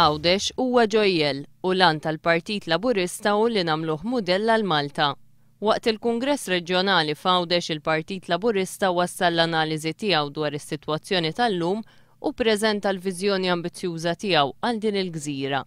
Għawdex huwa ġojjel u lan tal-Partit Laburista hu li nagħmluh mudell għal Malta. Waqt il-Kungress Reġjonali f'Għawdex il-Partit Laburista wassal l-analiżi tiegħu dwar is-sitwazzjoni tal-lum u ppreżenta l-viżjoni ambizzjuża tiegħu għal din il-gżira.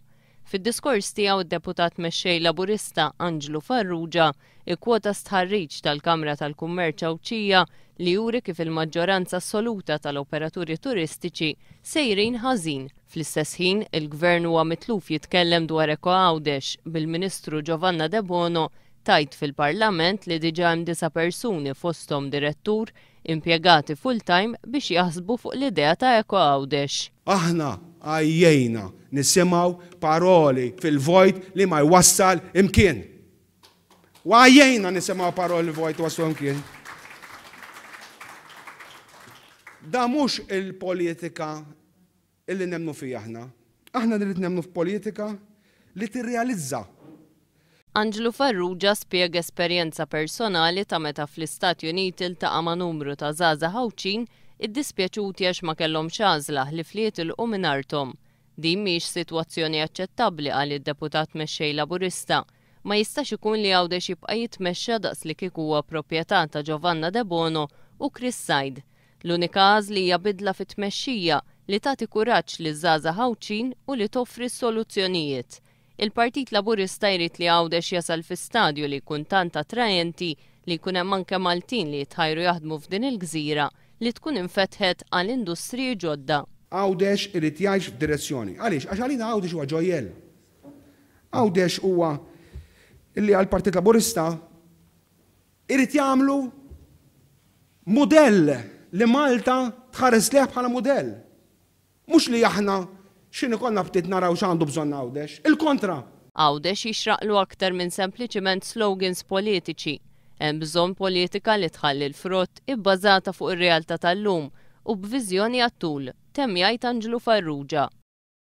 Fid-diskors tiegħu id-deputat mexxej Laburista Anġlu Farrugia ikkwota stħarriġ tal-Kamra tal-Kummerċ Awċija li juri kif il-maġġoranza assoluta tal-operaturi turistiċi sejrin ħażin. Fl-istess ħin, il-Gvern huwa mitluf jitkellem dwar Eko Għawdex bil-Ministru Giovanna De Bono tajt fil-Parlament li diġà hemm 9 persuni fosthom direttur impjegati full-time biex jaħsbu fuq l-idea ta' Eko Għawdex. Aħna għajjejna nisimgħu paroli fil-vojt li ma jwassal imkien. Għajjejna nisimgħu paroli fil-vojt waslu imkien. Da mhux il-politika illi nemnu fija aħna. Aħna li nemnu f'politika li tirrealizza. Anġlu Farrugia spjega esperjenza personali ta' meta fl-Istati Uniti iltaqa' ma' numru ta' żgħażagħ ħawċin iddispjaċuti għax ma kellhomx għażla li flitilqu minn arthom. Din mhix sitwazzjoni aċċettabbli qal id-deputat mexxej Laburista. Ma jistax ikun li Għawdex jibqa' jitmexxa daqs li kieku huwa proprjetà ta' Giovanna De Bono u Chris Said. L-unika għażli hija bidla fit-tmexxija li tagħti kuraġġ liż-żgħażagħ ħawċin u li toffri soluzzjonijiet. Il-Partit Laburista jrid li Għawdex jasal fi stadju li jkun tant attrajenti li jkun hemm anke Maltin li jitħajru jaħdmu f'din il-gżira li tkun infetħet għal industriji ġodda. Għawdex irid jgħix f'direzzjoni. Għaliex? Għax għalina Għawdex huwa ġojjel. Għawdex huwa illi għall-Partit Laburista irid jagħmlu mudell li Malta tħares leħ bħala mudell. Mhux li aħna x'inhi konna ftit naraw x'għandu bżonn Għawdex. Il-kontra. Għawdex jixraqlu aktar minn sempliċement slogans politiċi. Hemm bżonn politika li tħalli l-frott ibbażata fuq ir-realtà tal-lum u b'viżjoni għat-tul, temm jgħid Anġlu Farrugia.